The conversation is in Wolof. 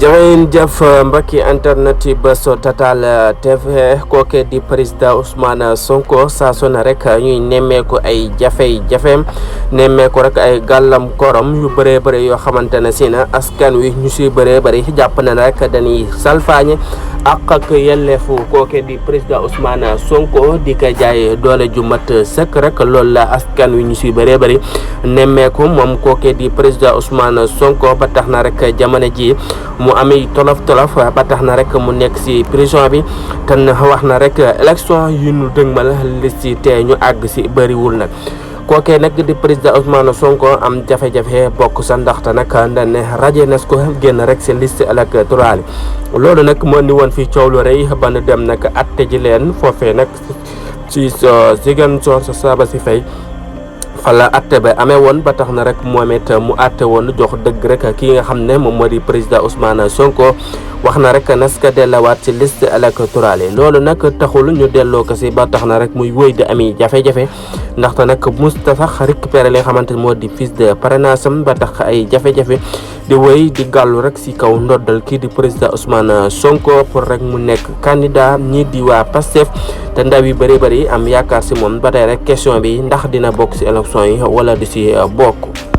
jërëjëf jëf mbokki internet yi Buzz Total TV kooke di président Ousmane Sonko saa su ne rek ñuy nemmeeku ay jafe-jafeem nemmeeku rek ay gàllankooram yu bëree bëri yoo xamante ne si na askan wi ñu si bëree bëri jàpp na rek dañuy salfaañe ak yelleefu kooke di président Ousmane Sonko di ko jaay doole ju mat sëkk rek loolu la askan wi ñu si bëree bëri nemmeeku moom kooke di président Ousmane Sonko ba tax na rek jamono ji mu amee tolof ba tax na rek mu nekk si prison bi te wax na rek élection yu ñu dëgmal li si te ñu àgg si bëriwul nag kookee nag di président Ousmane Sonko am jafe-jafe bokk sa ndaxte nag dañ ne rajo nas ko génn rek si liste électorale yi loolu nag moo indi woon fii coow lu rëy ba nu dem nag atte ji leen foofee nag si Ziguinchor sa Saba si Faye fala atte ba amee woon ba tax na rek moom it mu atte woon jox dëgg rek kii nga xam ne moom moo di président Ousmane Sonko wax na rek nas ka dellawaat ci liste électorale yi loolu nag taxul ñu delloo ko si ba tax na rek muy wëy di ami jafe-jafe ndaxte nag musta sax récupéré li nga xamante ne moo di fiche de parrainage am ba tax ay jafe-jafe di wëy di gàllu rek si kaw ndoddal kii di président Ousmane Sonko pour rek mu nekk candidat ñii di waa Pastef te ndaw yi bëri am yaakaar si moom ba tey rek question bi ndax dina bokk si élection yi wala di si bokk.